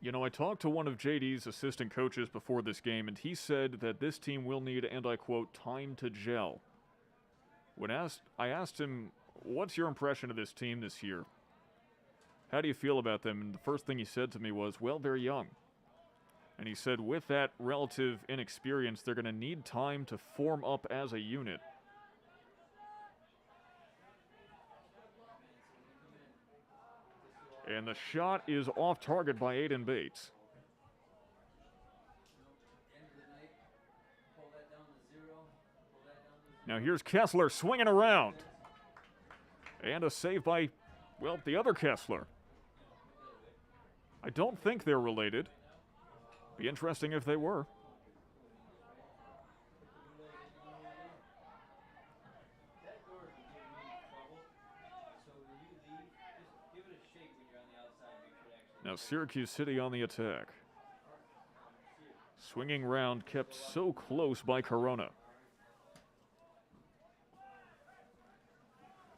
You know, I talked to one of JD's assistant coaches before this game, and he said that this team will need, and I quote, time to gel. I asked him, what's your impression of this team this year? How do you feel about them? And the first thing he said to me was, well, they're young. And he said with that relative inexperience, they're going to need time to form up as a unit. And the shot is off target by Aiden Bates. Now here's Kessler swinging around. And a save by, well, the other Kessler. I don't think they're related. Be interesting if they were. Now Syracuse City on the attack. Swinging round kept so close by Corona.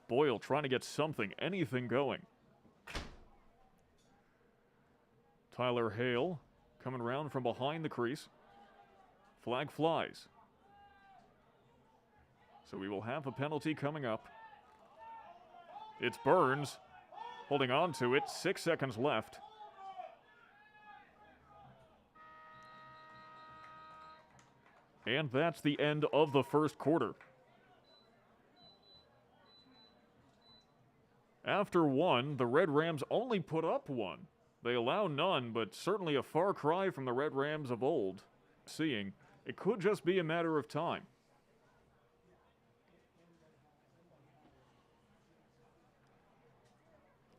Boyle trying to get something, anything going. Tyler Hale coming around from behind the crease. Flag flies. So we will have a penalty coming up. It's Burns holding on to it. 6 seconds left. And that's the end of the first quarter. After one, the Red Rams only put up one. They allow none, but certainly a far cry from the Red Rams of old. Seeing, it could just be a matter of time.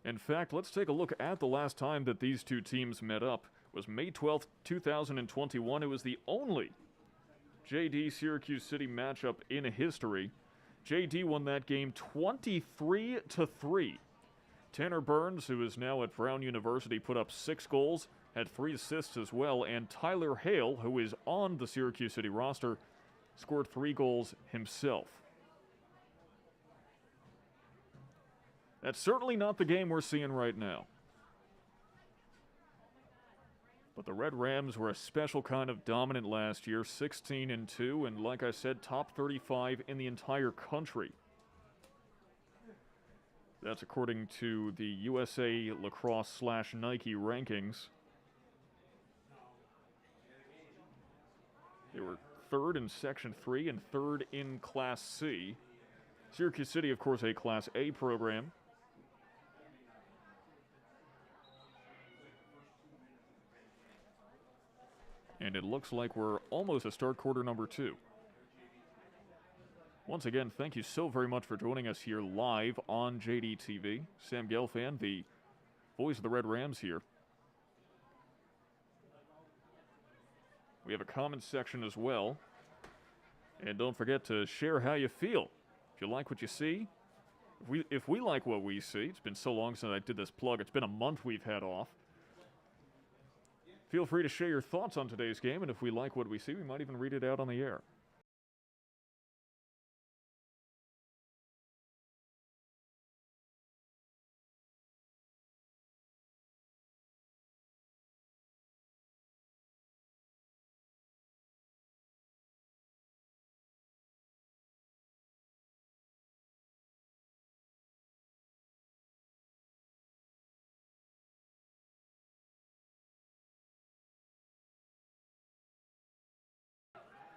In fact, let's take a look at the last time that these two teams met up. It was May 12th, 2021. It was the only JD Syracuse City matchup in history. JD won that game 23-3. Tanner Burns, who is now at Brown University, put up 6 goals, had 3 assists as well, and Tyler Hale, who is on the Syracuse City roster, scored 3 goals himself. That's certainly not the game we're seeing right now. But the Red Rams were a special kind of dominant last year, 16-2, and like I said, top 35 in the entire country. That's according to the USA Lacrosse / Nike rankings. They were 3rd in Section 3 and 3rd in Class C. Syracuse City, of course, a Class A program. And it looks like we're almost to start quarter number 2. Once again, thank you so very much for joining us here live on JD TV. Sam Gelfand, the voice of the Red Rams here. We have a comment section as well. And don't forget to share how you feel. If you like what you see, if we like what we see, it's been so long since I did this plug, it's been a month we've had off. Feel free to share your thoughts on today's game, and if we like what we see, we might even read it out on the air.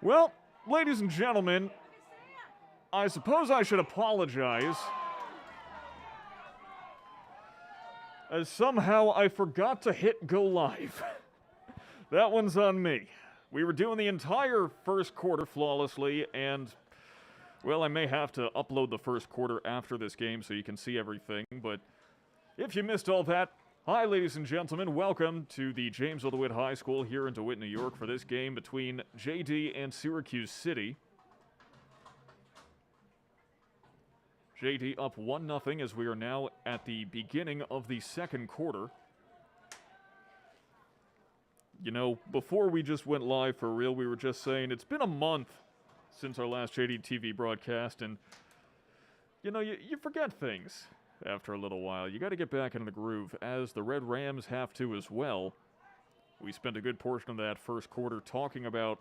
Well, ladies and gentlemen, I suppose I should apologize, as somehow I forgot to hit go live. That one's on me. We were doing the entire first quarter flawlessly, and, well, I may have to upload the first quarter after this game so you can see everything, but if you missed all that, hi, ladies and gentlemen. Welcome to the Jamesville-DeWitt High School here in DeWitt, New York, for this game between JD and Syracuse City. JD up 1-0 as we are now at the beginning of the second quarter. You know, before we just went live for real, we were just saying it's been a month since our last JD TV broadcast, and, you know, you forget things after a little while. You got to get back into the groove, as the Red Rams have to as well. We spent a good portion of that first quarter talking about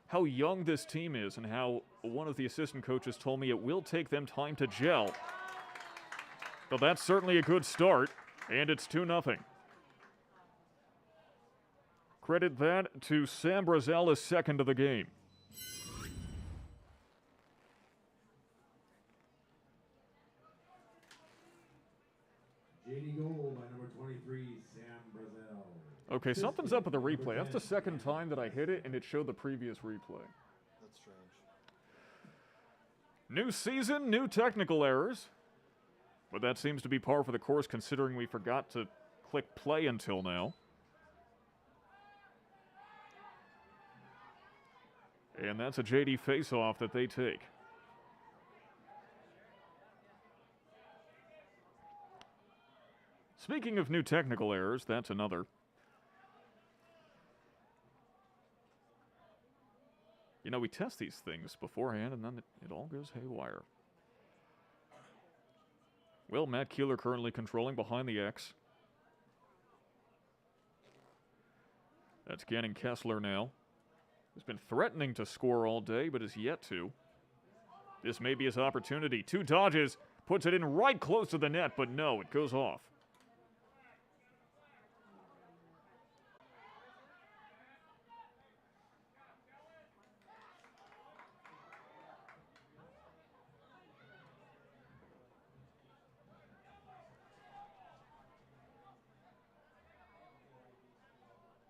how young this team is and how one of the assistant coaches told me it will take them time to gel. But that's certainly a good start, and it's 2-0. Credit that to Sam Brazel, his second of the game. JD goal by number 23, Sam Brazel. Okay, something's up with the replay. That's the second time that I hit it, and it showed the previous replay. That's strange. New season, new technical errors. But that seems to be par for the course considering we forgot to click play until now. And that's a JD faceoff that they take. Speaking of new technical errors, that's another. You know, we test these things beforehand and then it all goes haywire. Well, Matt Keeler currently controlling behind the X. That's Gannon Kessler now. Has been threatening to score all day, but is yet to. This may be his opportunity. 2 dodges, puts it in right close to the net, but no, it goes off.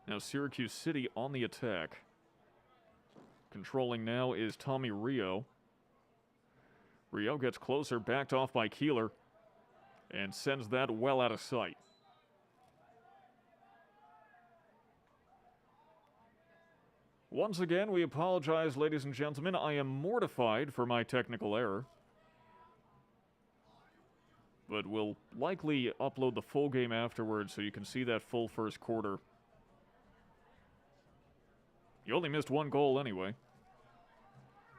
Now Syracuse City on the attack. Controlling now is Tommy Rio. Rio gets closer, backed off by Keeler, and sends that well out of sight. Once again, we apologize, ladies and gentlemen. I am mortified for my technical error. But we'll likely upload the full game afterwards so you can see that full first quarter. You only missed 1 goal anyway.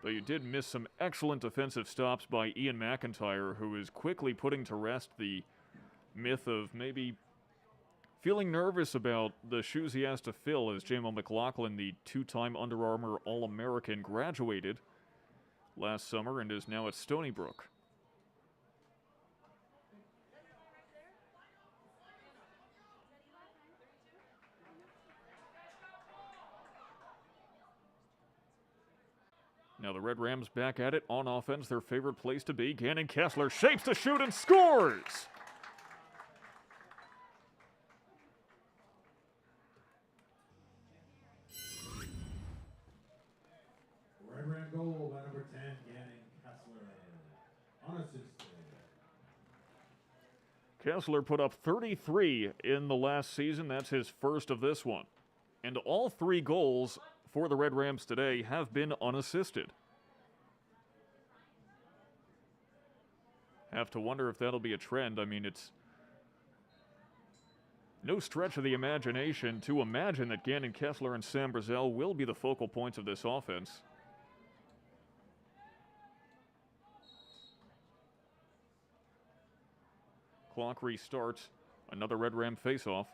Though you did miss some excellent defensive stops by Ian McIntyre, who is quickly putting to rest the myth of maybe feeling nervous about the shoes he has to fill as J-Mo McLaughlin, the 2-time Under Armour All-American, graduated last summer and is now at Stony Brook. Now the Red Rams back at it on offense, their favorite place to be. Gannon Kessler shapes to shoot and scores! Red Ram goal by number 10, Gannon Kessler. Unassisted. Kessler put up 33 in the last season. That's his first of this one. And all 3 goals for the Red Rams today have been unassisted. Have to wonder if that'll be a trend. I mean, it's no stretch of the imagination to imagine that Gannon Kessler and Sam Brazel will be the focal points of this offense. Clock restarts. Another Red Ram faceoff.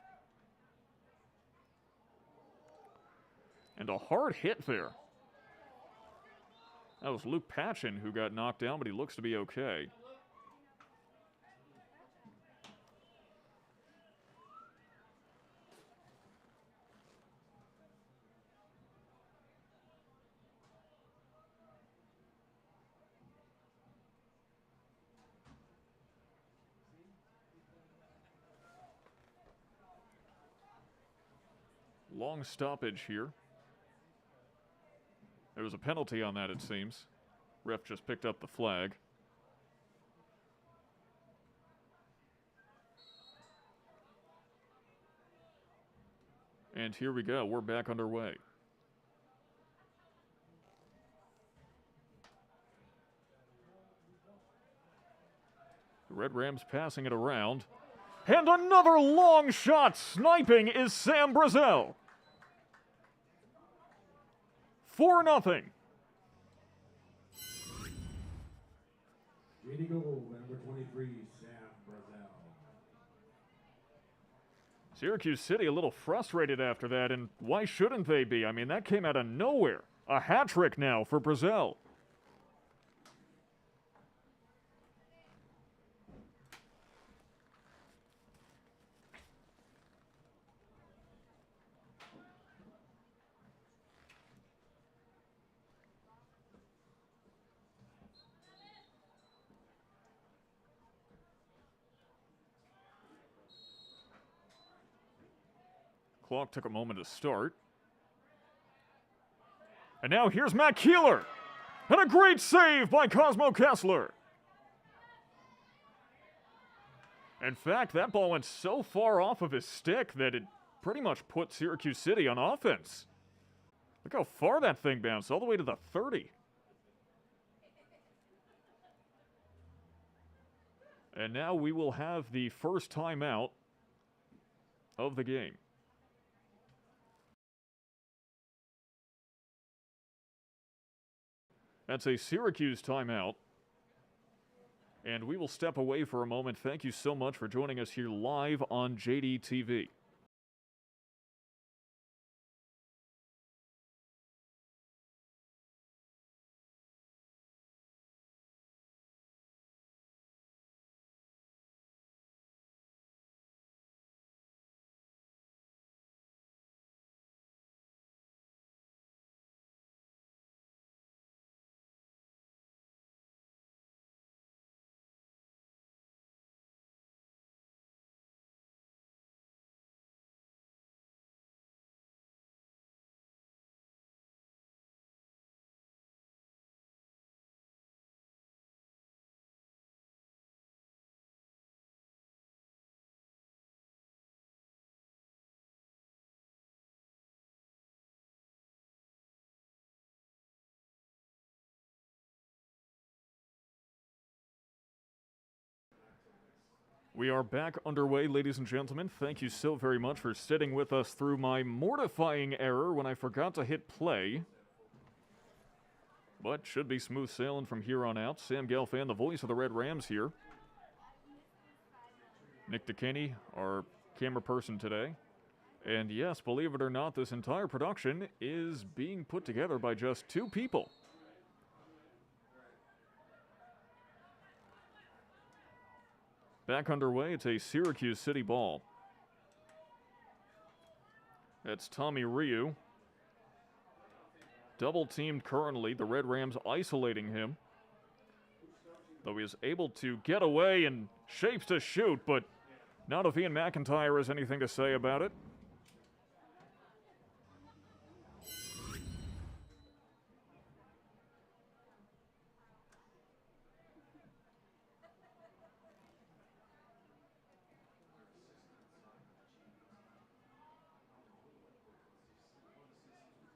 And a hard hit there. That was Luke Patchen who got knocked down, but he looks to be okay. Long stoppage here. There was a penalty on that, it seems. Ref just picked up the flag. And here we go. We're back underway. The Red Rams passing it around. And another long shot. Sniping is Sam Brazel. 4-0. JD goal by number 23, Sam Brazel. Syracuse City a little frustrated after that, and why shouldn't they be? I mean, that came out of nowhere. A hat trick now for Brazil. Clock took a moment to start. And now here's Matt Keeler. And a great save by Cosmo Kessler. In fact, that ball went so far off of his stick that it pretty much put Syracuse City on offense. Look how far that thing bounced, all the way to the 30. And now we will have the first timeout of the game. That's a Syracuse timeout. And we will step away for a moment. Thank you so much for joining us here live on JDTV. We are back underway, ladies and gentlemen. Thank you so very much for sitting with us through my mortifying error when I forgot to hit play. But should be smooth sailing from here on out. Sam Gelfand, the voice of the Red Rams here. Nick DeKinney, our camera person today. And yes, believe it or not, this entire production is being put together by just two people. Back underway, it's a Syracuse City ball. That's Tommy Ryu. Double teamed currently, the Red Rams isolating him. Though he is able to get away and shapes to shoot, but not if Ian McIntyre has anything to say about it.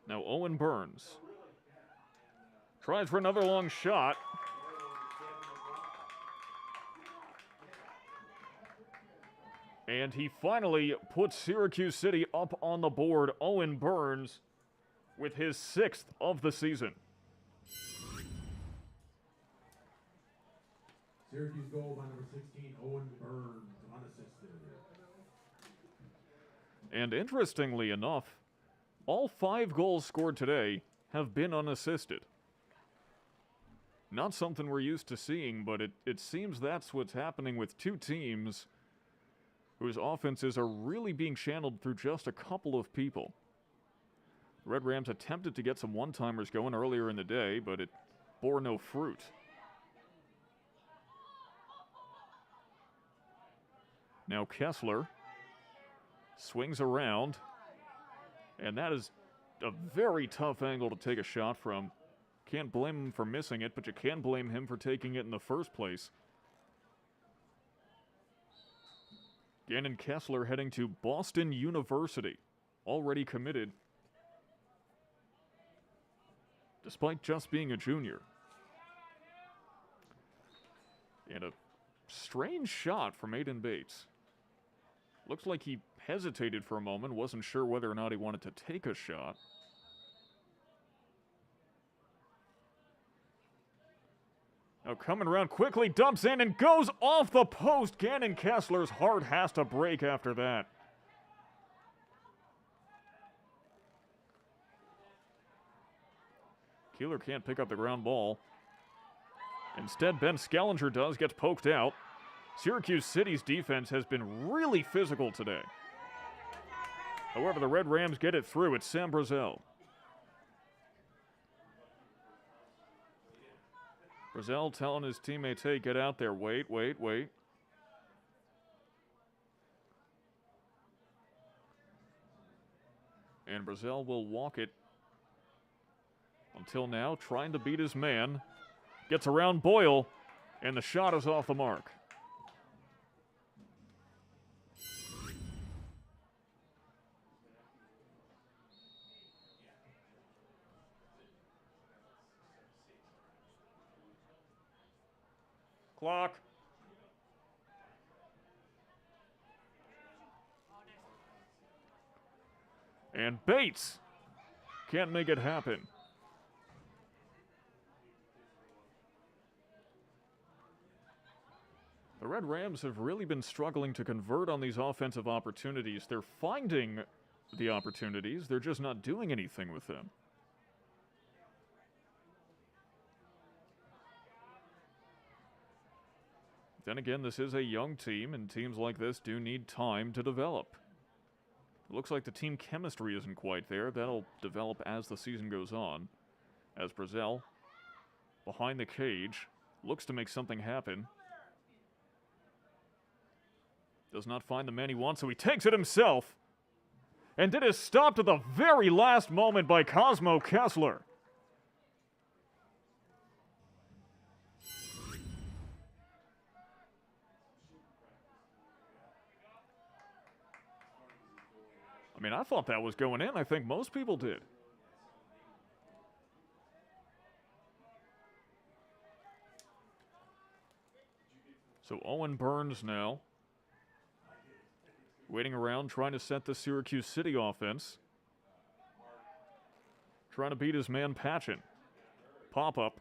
Now Owen Burns tries for another long shot. And he finally puts Syracuse City up on the board. Owen Burns with his 6th of the season. Syracuse goal by number 16, Owen Burns, unassisted. And interestingly enough, all 5 goals scored today have been unassisted. Not something we're used to seeing, but it seems that's what's happening with two teams whose offenses are really being channeled through just a couple of people. The Red Rams attempted to get some one-timers going earlier in the day, but it bore no fruit. Now Kessler swings around, and that is a very tough angle to take a shot from. Can't blame him for missing it, but you can blame him for taking it in the first place. Gannon Kessler heading to Boston University, already committed, despite just being a junior. And a strange shot from Aiden Bates. Looks like he hesitated for a moment, wasn't sure whether or not he wanted to take a shot. Now coming around quickly, dumps in and goes off the post. Gannon Kessler's heart has to break after that. Keeler can't pick up the ground ball. Instead, Ben Skellinger does, gets poked out. Syracuse City's defense has been really physical today. However, the Red Rams get it through. It's Sam Brazel. Brazel telling his teammates, hey, get out there. Wait. And Brazel will walk it. Until now, trying to beat his man. Gets around Boyle, and the shot is off the mark. Clock. And Bates can't make it happen. The Red Rams have really been struggling to convert on these offensive opportunities. They're finding the opportunities, they're just not doing anything with them. Then again, this is a young team, and teams like this do need time to develop. It looks like the team chemistry isn't quite there. That'll develop as the season goes on. As Brazel, behind the cage, looks to make something happen. Does not find the man he wants, so he takes it himself. And it is stopped at the very last moment by Cosmo Kessler. I mean, I thought that was going in. I think most people did. So Owen Burns now waiting around, trying to set the Syracuse City offense. Trying to beat his man Patchen. Pop-up.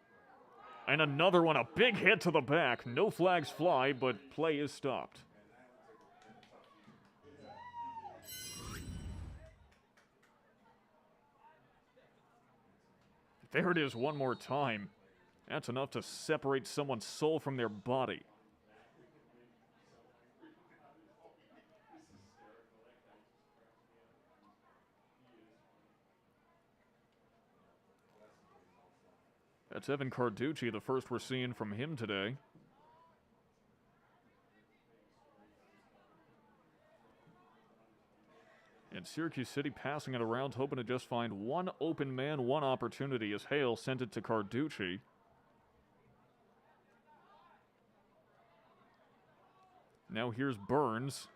And another one, a big hit to the back. No flags fly, but play is stopped. There it is one more time. That's enough to separate someone's soul from their body. That's Evan Carducci, the first we're seeing from him today. And Syracuse City passing it around, hoping to just find one open man, one opportunity as Hale sent it to Carducci. Now here's Burns.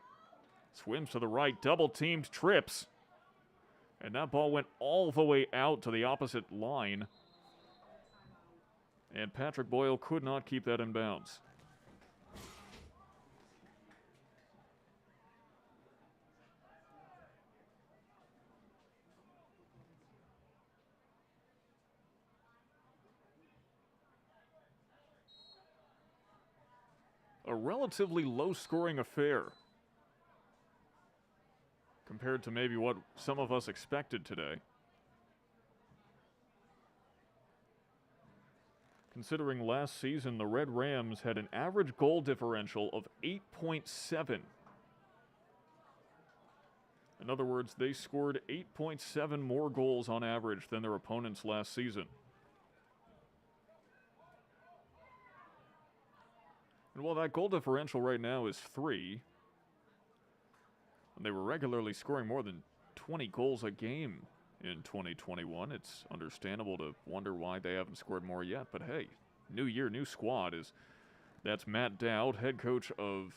Swims to the right, double teamed, trips. And that ball went all the way out to the opposite line. And Patrick Boyle could not keep that in bounds. A relatively low-scoring affair compared to maybe what some of us expected today. Considering last season, the Red Rams had an average goal differential of 8.7. In other words, they scored 8.7 more goals on average than their opponents last season. And while that goal differential right now is 3, and they were regularly scoring more than 20 goals a game in 2021, it's understandable to wonder why they haven't scored more yet. But hey, new year, new squad. That's Matt Dowd, head coach of...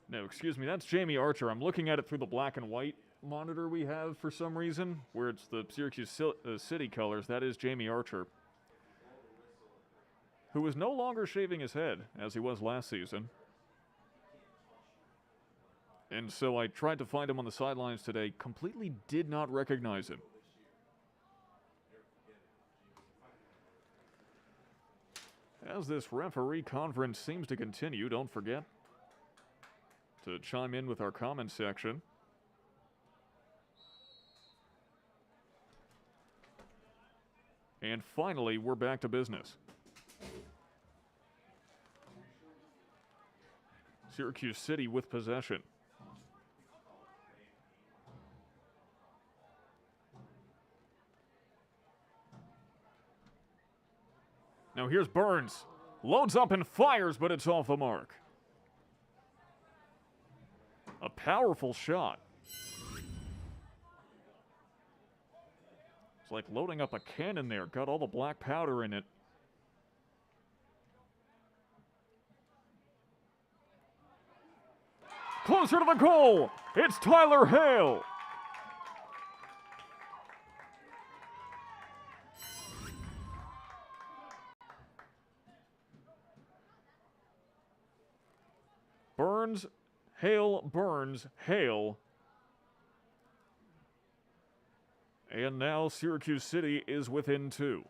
No, excuse me, that's Jamie Archer. I'm looking at it through the black and white monitor we have for some reason, where it's the Syracuse City colors. That is Jamie Archer, who is no longer shaving his head as he was last season. And so I tried to find him on the sidelines today, completely did not recognize him. As this referee conference seems to continue, don't forget to chime in with our comment section. And finally, we're back to business. Syracuse City with possession. Now here's Burns. Loads up and fires, but it's off the mark. A powerful shot. It's like loading up a cannon there. Got all the black powder in it. Closer to the goal. It's Tyler Hale. Burns, Hale, Burns, Hale. And now Syracuse City is within 2.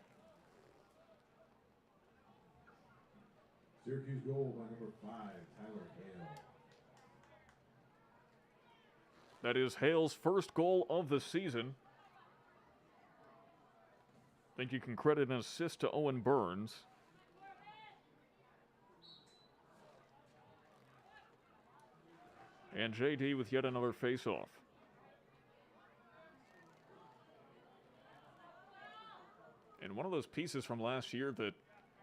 Syracuse goal by number 5, Tyler Hale. That is Hale's first goal of the season. I think you can credit an assist to Owen Burns. And JD with yet another face-off. And one of those pieces from last year that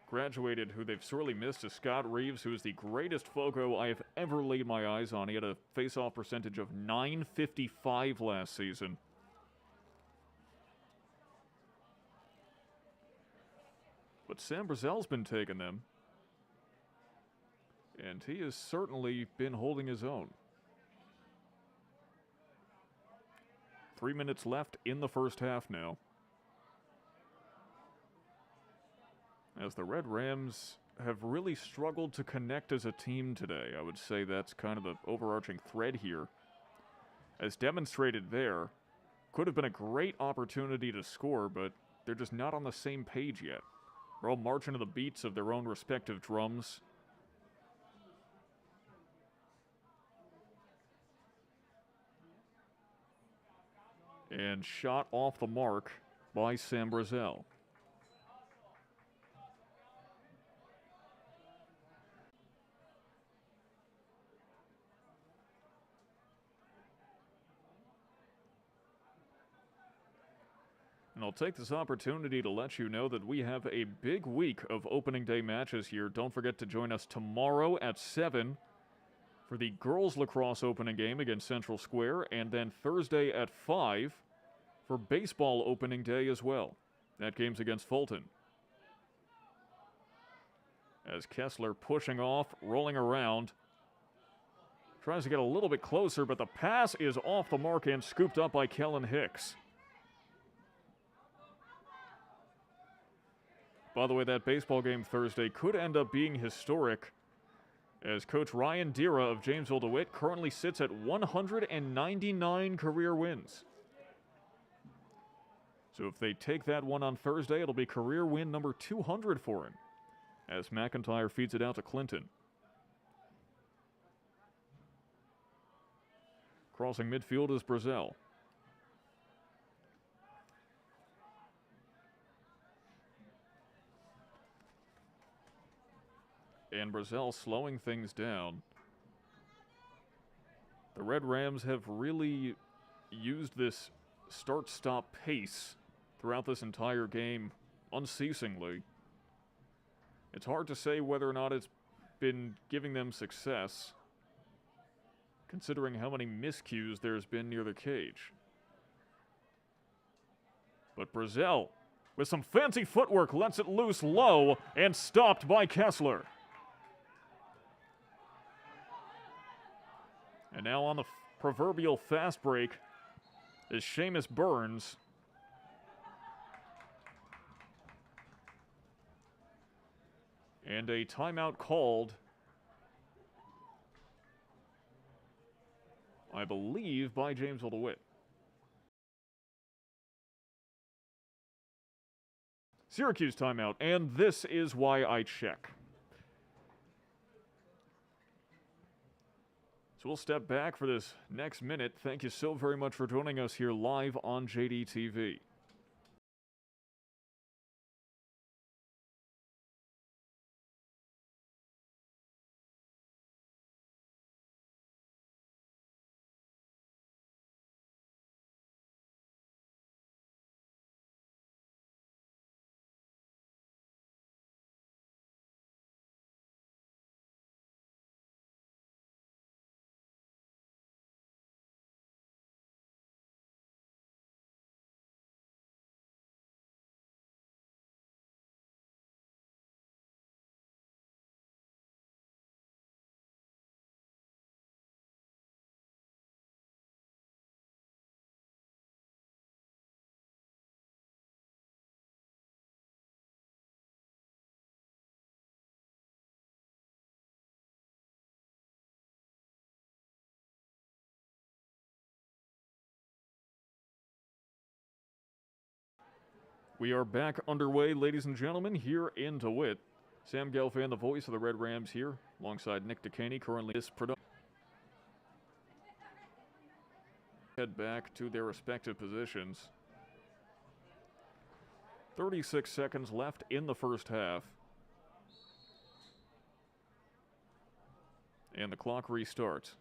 graduated who they've sorely missed is Scott Reeves, who is the greatest Fogo I have ever laid my eyes on. He had a face-off percentage of .955 last season. But Sam Brazel's been taking them. And he has certainly been holding his own. 3 minutes left in the first half now. As the Red Rams have really struggled to connect as a team today. I would say that's kind of the overarching thread here. As demonstrated there, could have been a great opportunity to score, but they're just not on the same page yet. They're all marching to the beats of their own respective drums. And shot off the mark by Sam Brazel. And I'll take this opportunity to let you know that we have a big week of opening day matches here. Don't forget to join us tomorrow at 7 for the girls lacrosse opening game against Central Square, and then Thursday at 5 for baseball opening day as well. That game's against Fulton. As Kessler pushing off, rolling around, tries to get a little bit closer, but the pass is off the mark and scooped up by Kellen Hicks. By the way, that baseball game Thursday could end up being historic, as Coach Ryan Dira of Jamesville-DeWitt currently sits at 199 career wins. So if they take that one on Thursday, it'll be career win number 200 for him, as McIntyre feeds it out to Clinton. Crossing midfield is Brazel. And Brazel slowing things down. The Red Rams have really used this start-stop pace throughout this entire game unceasingly. It's hard to say whether or not it's been giving them success, considering how many miscues there's been near the cage. But Brazel, with some fancy footwork, lets it loose low and stopped by Kessler. And now on the proverbial fast break is Seamus Burns. And a timeout called, I believe, by Jamesville-DeWitt. Syracuse timeout, and this is why I check. So we'll step back for this next minute. Thank you so very much for joining us here live on JDTV. We are back underway, ladies and gentlemen, here in DeWitt. Sam Gelfand, the voice of the Red Rams here, alongside Nick DeCaney, currently this production. Head back to their respective positions. 36 seconds left in the first half. And the clock restarts.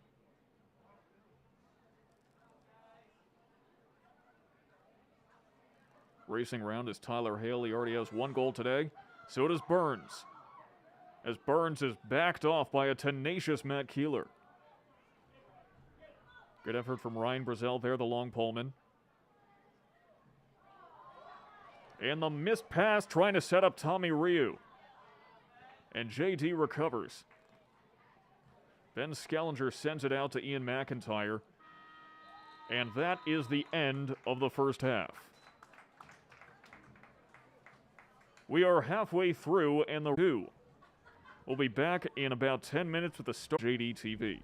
Racing around is Tyler Hale. He already has 1 goal today. So does Burns. As Burns is backed off by a tenacious Matt Keeler. Good effort from Ryan Brazel there, the long poleman. And the missed pass trying to set up Tommy Ryu. And JD recovers. Ben Skellinger sends it out to Ian McIntyre. And that is the end of the first half. We are halfway through, and the 2 will be back in about 10 minutes with the start of JD TV.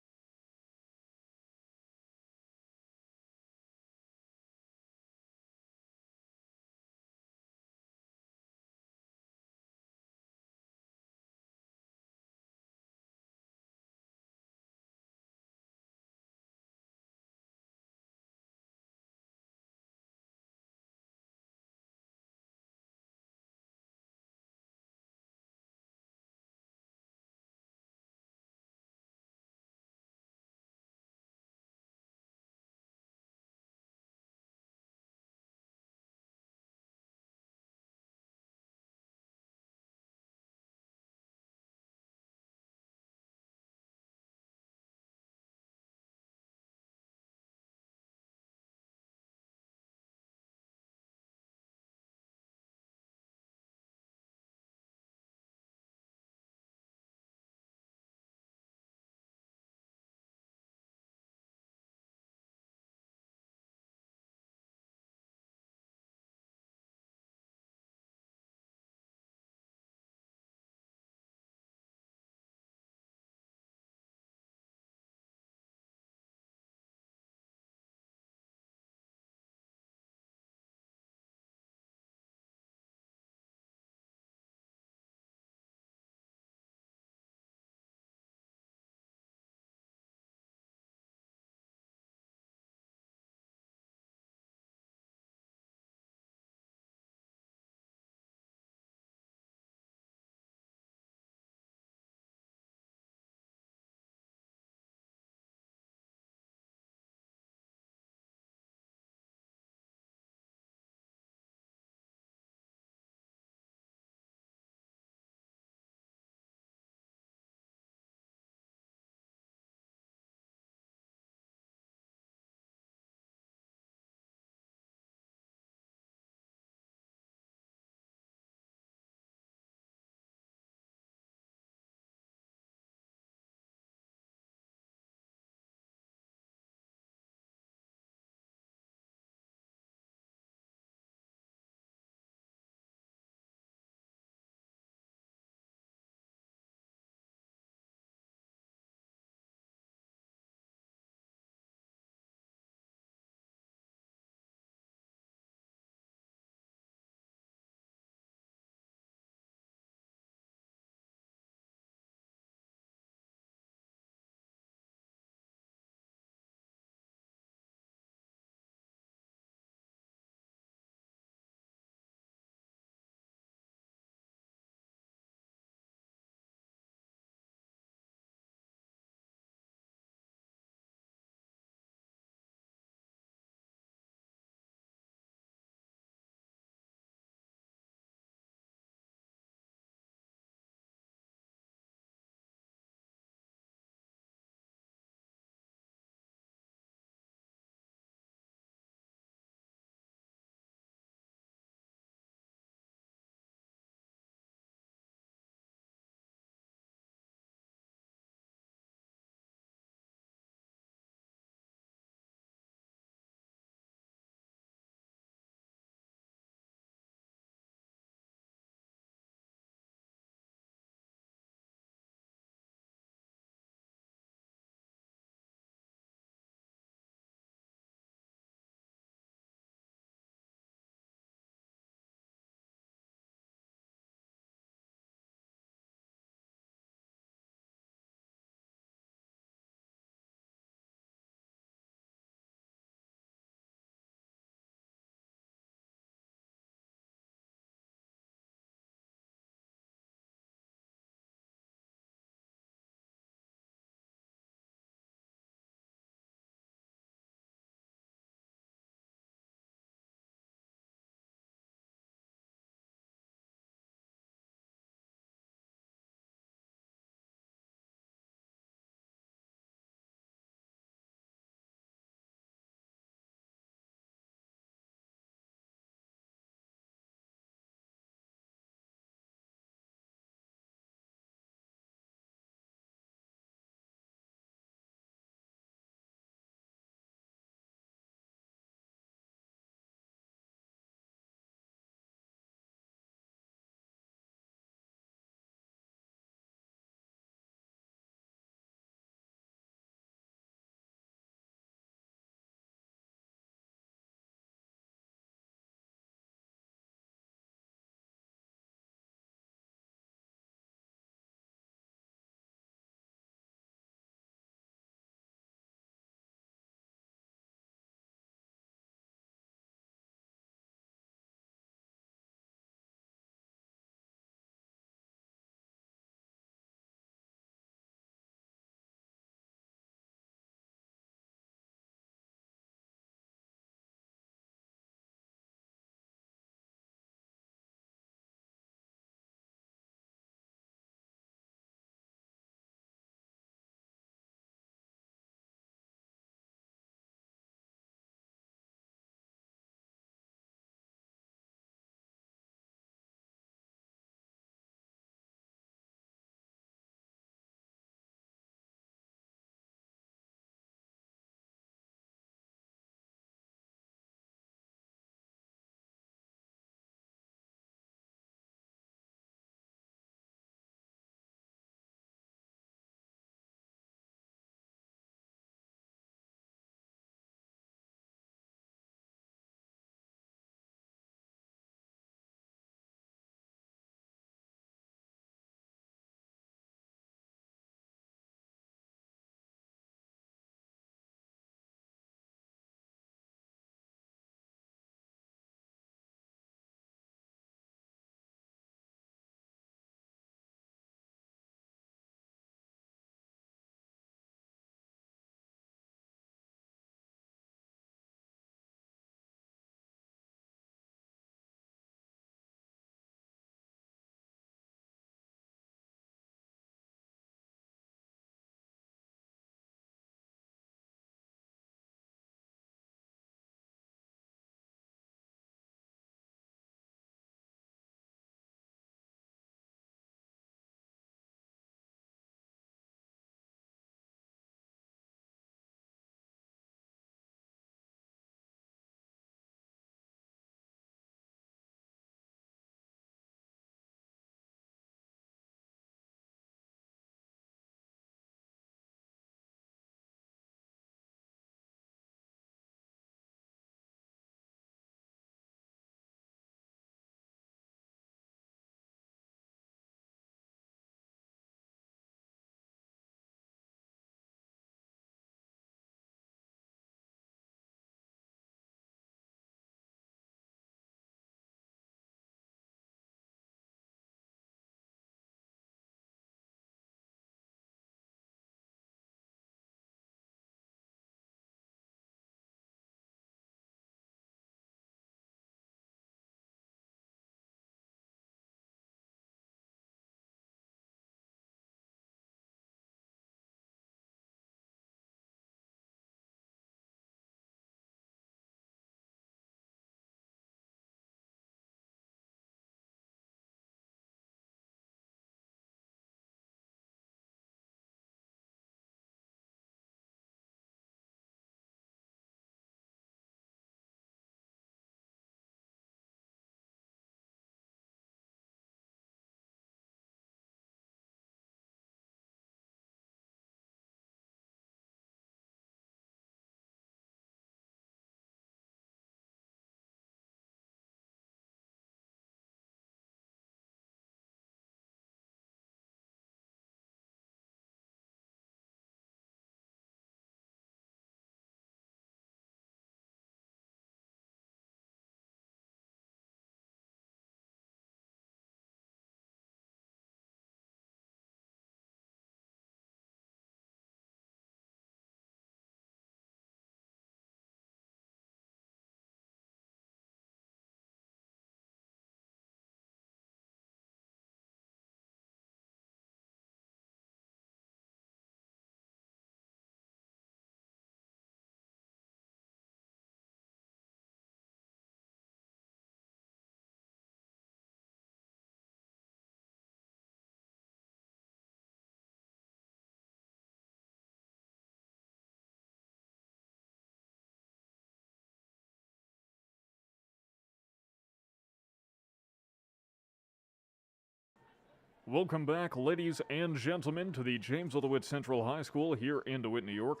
Welcome back, ladies and gentlemen, to the Jamesville-DeWitt Central High School here in DeWitt, New York.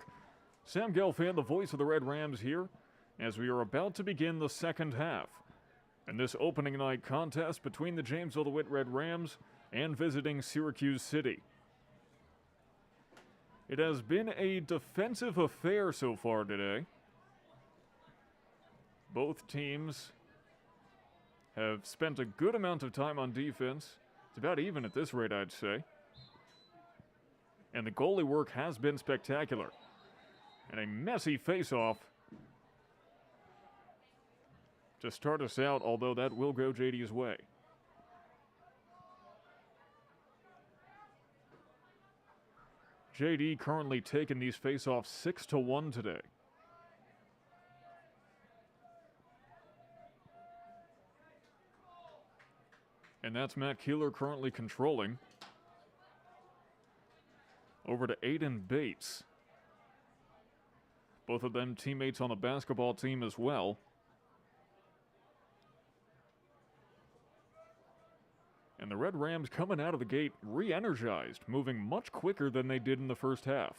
Sam Gelfand, the voice of the Red Rams here, as we are about to begin the second half. In this opening night contest between the Jamesville-DeWitt Red Rams and visiting Syracuse City. It has been a defensive affair so far today. Both teams have spent a good amount of time on defense. It's about even at this rate, I'd say. And the goalie work has been spectacular. And a messy face-off to start us out, although that will go JD's way. JD currently taking these face-offs 6-1 today. And that's Matt Keeler currently controlling. Over to Aiden Bates. Both of them teammates on the basketball team as well. And the Red Rams coming out of the gate re-energized, moving much quicker than they did in the first half.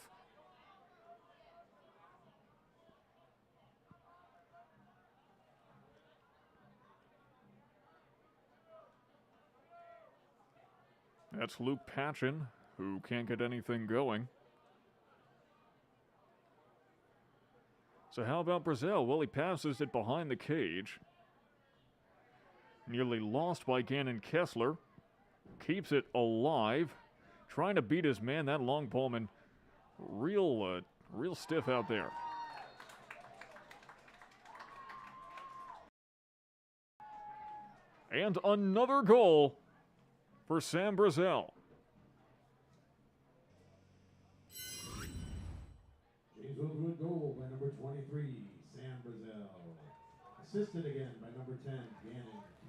That's Luke Patchen, who can't get anything going. So how about Brazil? Well, he passes it behind the cage. Nearly lost by Gannon Kessler. Keeps it alive. Trying to beat his man, that long ballman. Real stiff out there. And another goal for Sam Brazil. Jamesville-DeWitt goal by number 23, Sam Brazil. Assisted again by number 10, Gannon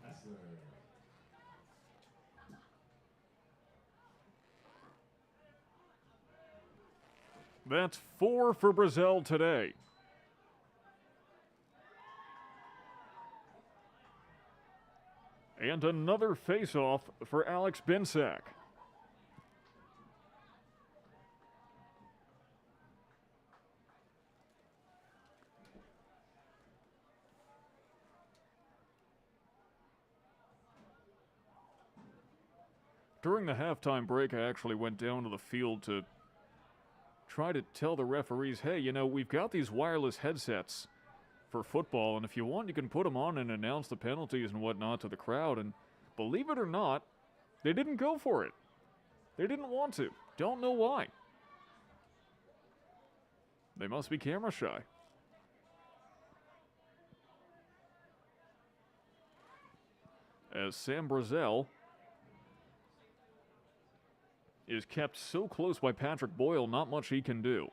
Kessler. That's 4 for Brazil today. And another face-off for Alex Binsack. During the halftime break, I actually went down to the field to try to tell the referees, hey, you know, we've got these wireless headsets for football, and if you want, you can put them on and announce the penalties and whatnot to the crowd. And believe it or not, they didn't go for it. They didn't want to. Don't know why. They must be camera shy. As Sam Brazil is kept so close by Patrick Boyle, not much he can do.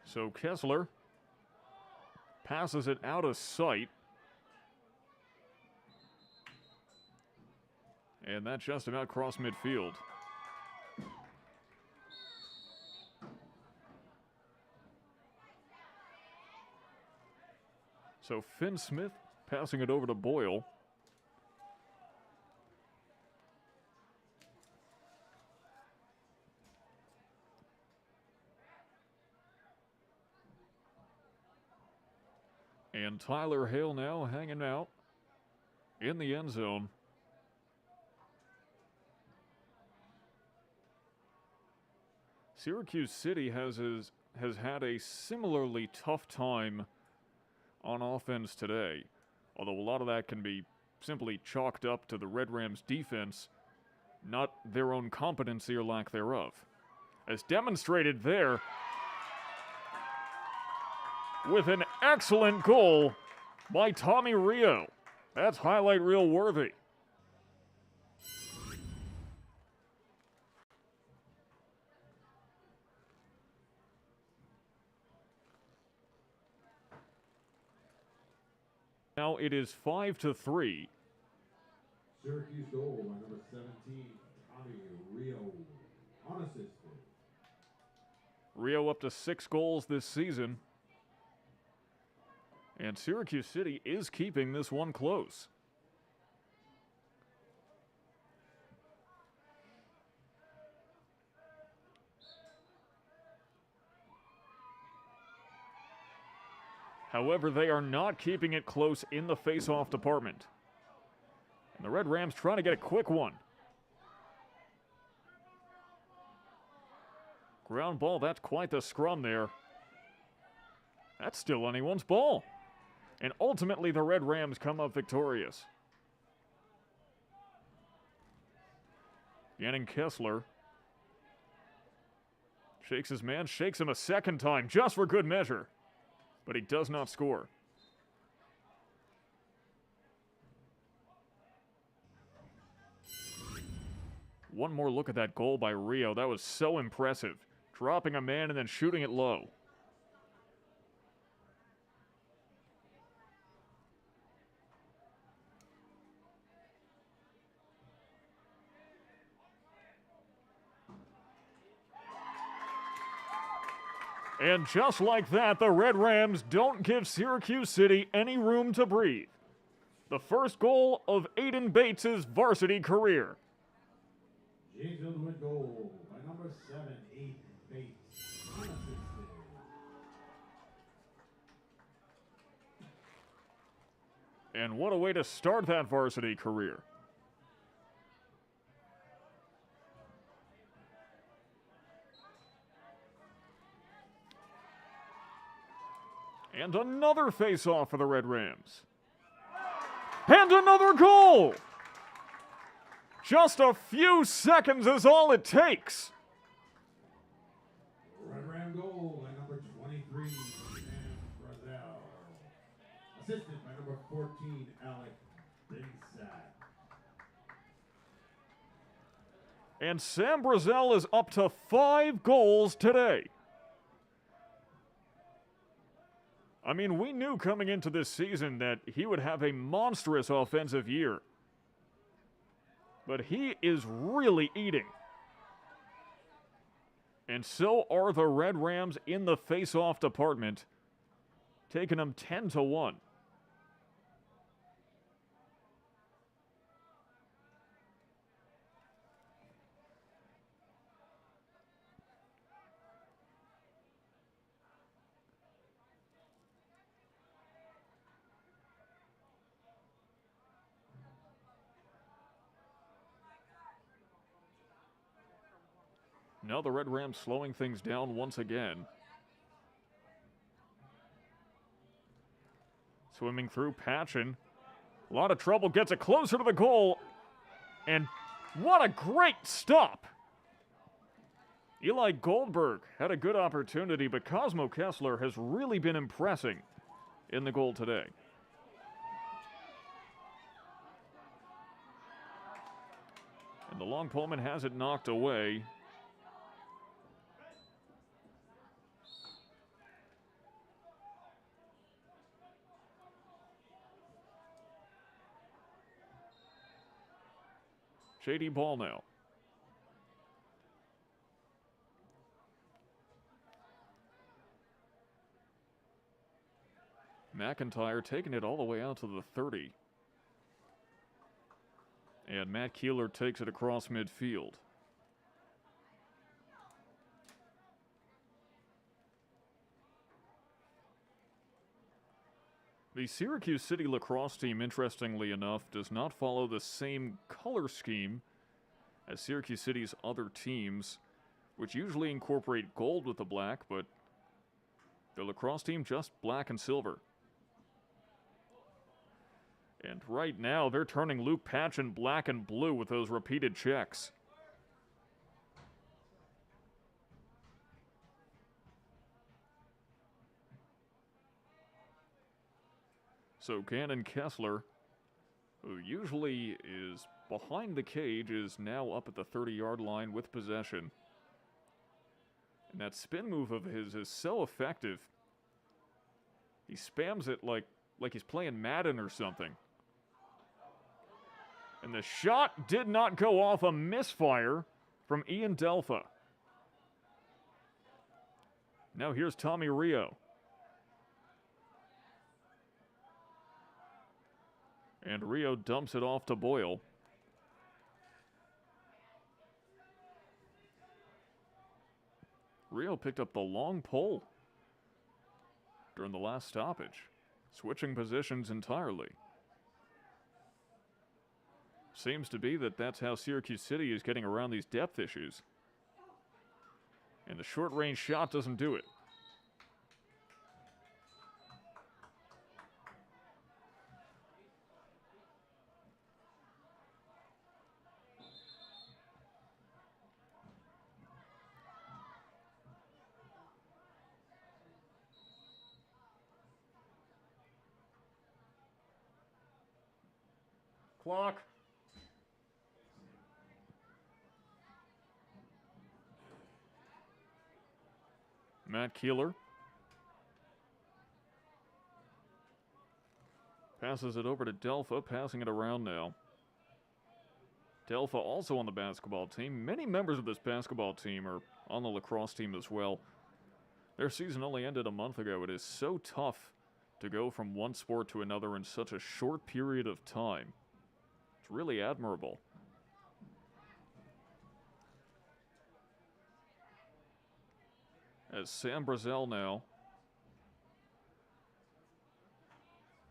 So Kessler passes it out of sight. And that just about crossed midfield. So Finn Smith passing it over to Boyle. And Tyler Hale now hanging out in the end zone. Syracuse City has had a similarly tough time on offense today, although a lot of that can be simply chalked up to the Red Rams' defense, not their own competency or lack thereof. As demonstrated there, with an excellent goal by Tommy Rio. That's highlight reel worthy. Now it is 5-3. Syracuse goal by number 17, Tommy Rio. Unassisted. Rio up to 6 goals this season. And Syracuse City is keeping this one close. However, they are not keeping it close in the face-off department. And the Red Rams trying to get a quick one. Ground ball, that's quite the scrum there. That's still anyone's ball. And ultimately, the Red Rams come up victorious. Yanning Kessler shakes his man, shakes him a second time, just for good measure. But he does not score. One more look at that goal by Rio. That was so impressive. Dropping a man and then shooting it low. And just like that, the Red Rams don't give Syracuse City any room to breathe. The first goal of Aiden Bates' varsity career. Jamesville-DeWitt goal by number 7, Aiden Bates. Unassisted. And what a way to start that varsity career. And another face-off for the Red Rams. And another goal! Just a few seconds is all it takes. Red Ram goal by number 23, Sam Brazell. Assisted by number 14, Alec Binsack. And Sam Brazell is up to 5 goals today. I mean, we knew coming into this season that he would have a monstrous offensive year. But he is really eating. And so are the Red Rams in the face-off department, taking them 10-1. Now the Red Rams slowing things down once again. Swimming through Patchen. A lot of trouble, gets it closer to the goal. And what a great stop! Eli Goldberg had a good opportunity, but Cosmo Kessler has really been impressing in the goal today. And the long poleman has it knocked away. Shady ball now. McIntyre taking it all the way out to the 30. And Matt Keeler takes it across midfield. The Syracuse City lacrosse team, interestingly enough, does not follow the same color scheme as Syracuse City's other teams, which usually incorporate gold with the black, but the lacrosse team just black and silver. And right now, they're turning Luke Patchen black and blue with those repeated checks. So Gannon Kessler, who usually is behind the cage, is now up at the 30-yard line with possession. And that spin move of his is so effective. He spams it like he's playing Madden or something. And the shot did not go off, a misfire from Ian Delpha. Now here's Tommy Rio. And Rio dumps it off to Boyle. Rio picked up the long pole. during the last stoppage, switching positions entirely. Seems to be that that's how Syracuse City is getting around these depth issues. And the short-range shot doesn't do it. Clock. Matt Keeler passes it over to Gelfand, passing it around now. Gelfand also on the basketball team. Many members of this basketball team are on the lacrosse team as well. Their season only ended a month ago. It is so tough to go from one sport to another in such a short period of time. It's really admirable. As Sam Brazel now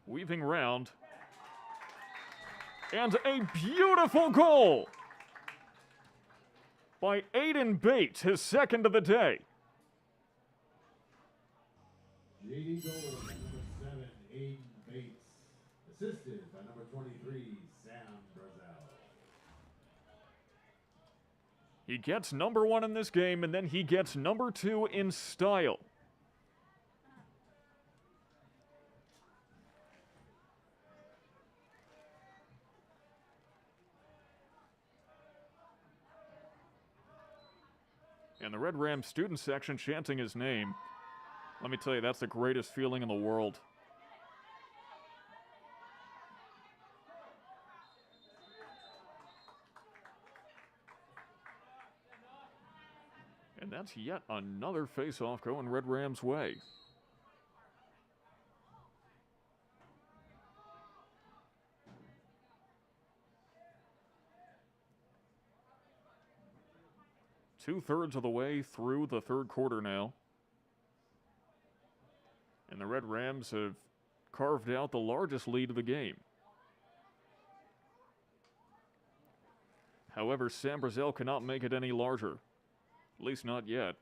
weaving round. And a beautiful goal by Aiden Bates, his second of the day. JD goal by number 7, Aiden Bates. Assisted by number 23, Sam Brazel. He gets number 1 in this game, and then he gets number 2 in style. And the Red Rams student section chanting his name. Let me tell you, that's the greatest feeling in the world. And that's yet another face-off going Red Rams' way. Two-thirds of the way through the third quarter now. And the Red Rams have carved out the largest lead of the game. However, Sam Brazel cannot make it any larger. At least not yet.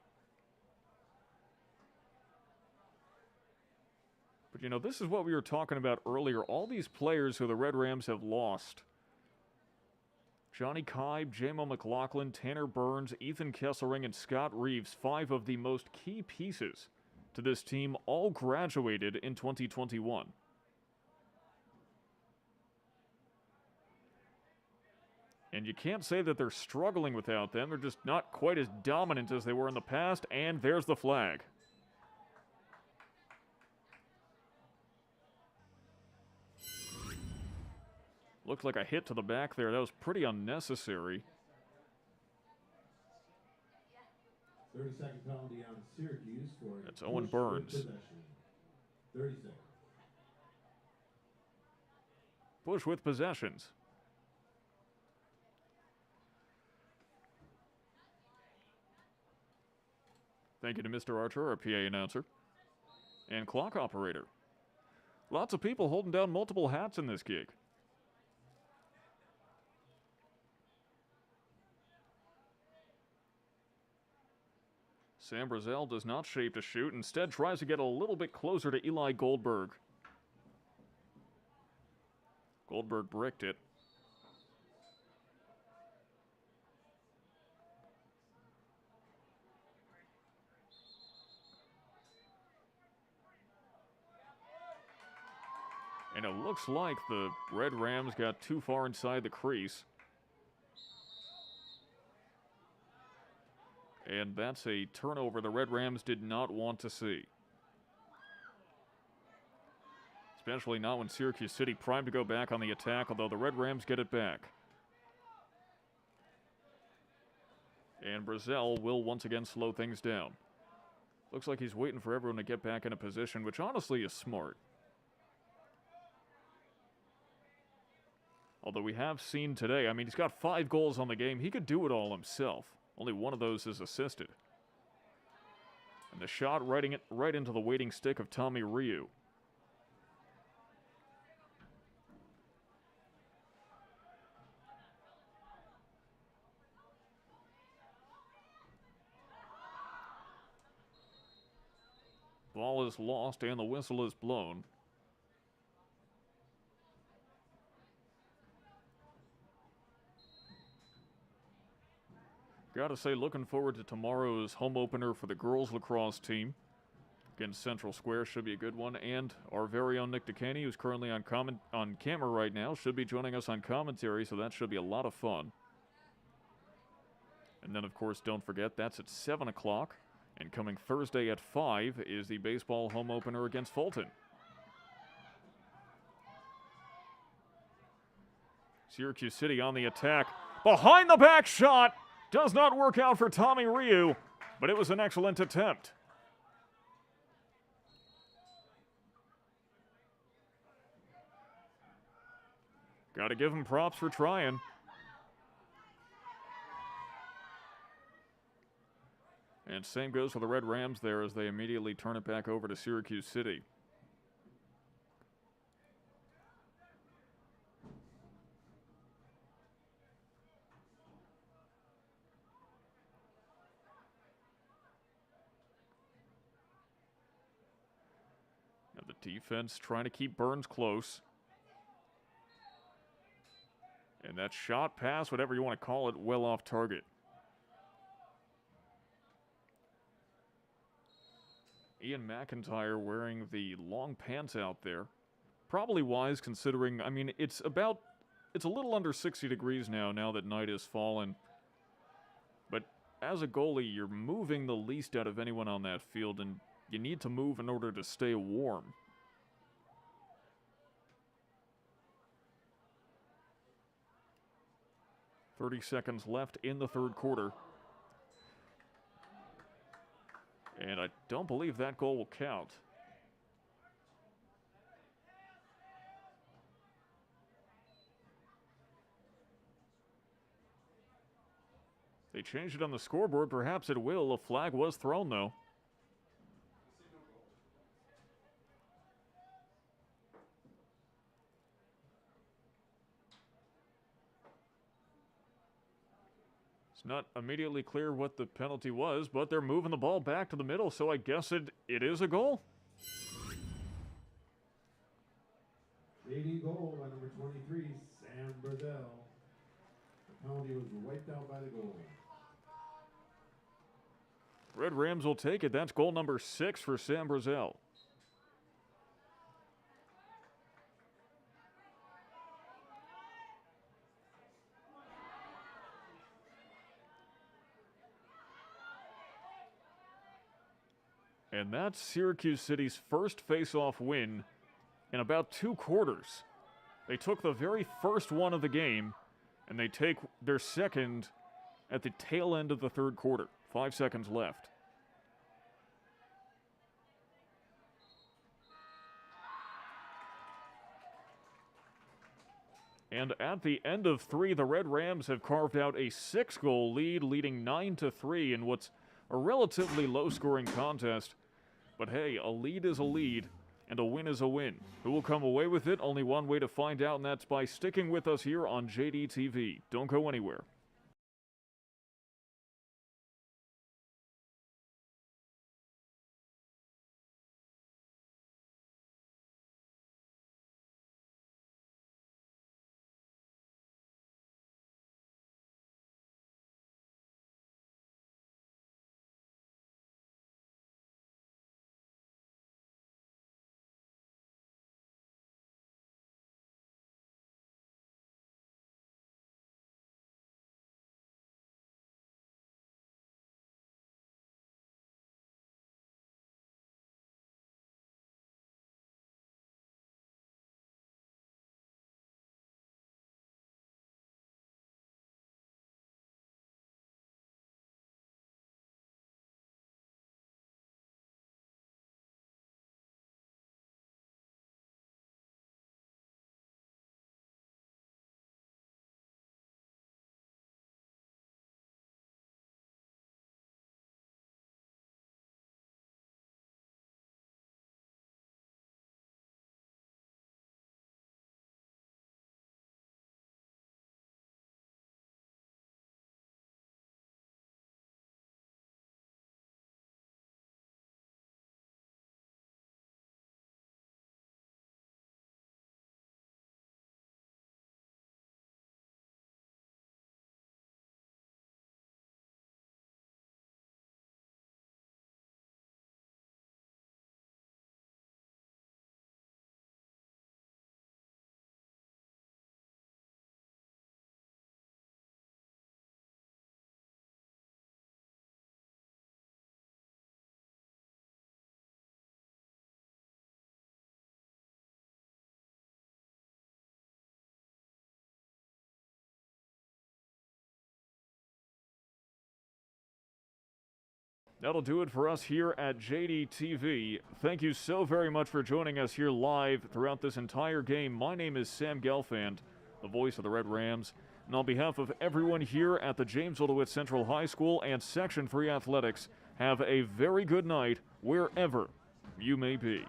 But you know, this is what we were talking about earlier. All these players who the Red Rams have lost. Johnny Kibe, J-Mo McLaughlin, Tanner Burns, Ethan Kesselring, and Scott Reeves, 5 of the most key pieces to this team, all graduated in 2021. And you can't say that they're struggling without them. They're just not quite as dominant as they were in the past, and there's the flag. Looked like a hit to the back there. That was pretty unnecessary. 30-second penalty on Syracuse for That's Owen Burns. 30 seconds. Bush with possessions. Thank you to Mr. Archer, our PA announcer, and clock operator. Lots of people holding down multiple hats in this gig. Sam Brazel does not shape to shoot, instead tries to get a little bit closer to Eli Goldberg. Goldberg bricked it. And it looks like the Red Rams got too far inside the crease. And that's a turnover the Red Rams did not want to see. Especially not when Syracuse City primed to go back on the attack, although the Red Rams get it back. And Brazel will once again slow things down. Looks like he's waiting for everyone to get back in a position, which honestly is smart. Although we have seen today, I mean, he's got 5 goals on the game. He could do it all himself. Only one of those is assisted. And the shot right into the waiting stick of Tommy Ryu. Ball is lost and the whistle is blown. Gotta say, looking forward to tomorrow's home opener for the girls lacrosse team. Against Central Square, should be a good one. And our very own Nick DeCaney, who's currently on camera right now, should be joining us on commentary, so that should be a lot of fun. And then, of course, don't forget, that's at 7 o'clock. And coming Thursday at 5 is the baseball home opener against Fulton. Syracuse City on the attack. Behind the back shot! Does not work out for Tommy Ryu, but it was an excellent attempt. Got to give him props for trying. And same goes for the Red Rams there as they immediately turn it back over to Syracuse City. Now the defense trying to keep Burns close. And that shot pass, whatever you want to call it, well off target. Ian McIntyre wearing the long pants out there. Probably wise considering, I mean, it's a little under 60 degrees now that night has fallen. But as a goalie, you're moving the least out of anyone on that field, and you need to move in order to stay warm. "30 seconds left in the third quarter. And I don't believe that goal will count. They changed it on the scoreboard. Perhaps it will. A flag was thrown, though. It's not immediately clear what the penalty was, but they're moving the ball back to the middle, so I guess it is a goal. Leading goal by number 23, Sam Brazell. The penalty was wiped out by the goal. Red Rams will take it. That's goal number 6 for Sam Brazell. And that's Syracuse City's first face-off win in about 2 quarters. They took the very first one of the game, and they take their second at the tail end of the third quarter. 5 seconds left. And at the end of 3, the Red Rams have carved out a 6-goal lead, leading 9-3 in what's a relatively low-scoring contest. But hey, a lead is a lead, and a win is a win. Who will come away with it? Only one way to find out, and that's by sticking with us here on JDTV. Don't go anywhere. That'll do it for us here at JDTV. Thank you so very much for joining us here live throughout this entire game. My name is Sam Gelfand, the voice of the Red Rams. And on behalf of everyone here at the Jamesville-DeWitt Central High School and Section 3 Athletics, have a very good night wherever you may be.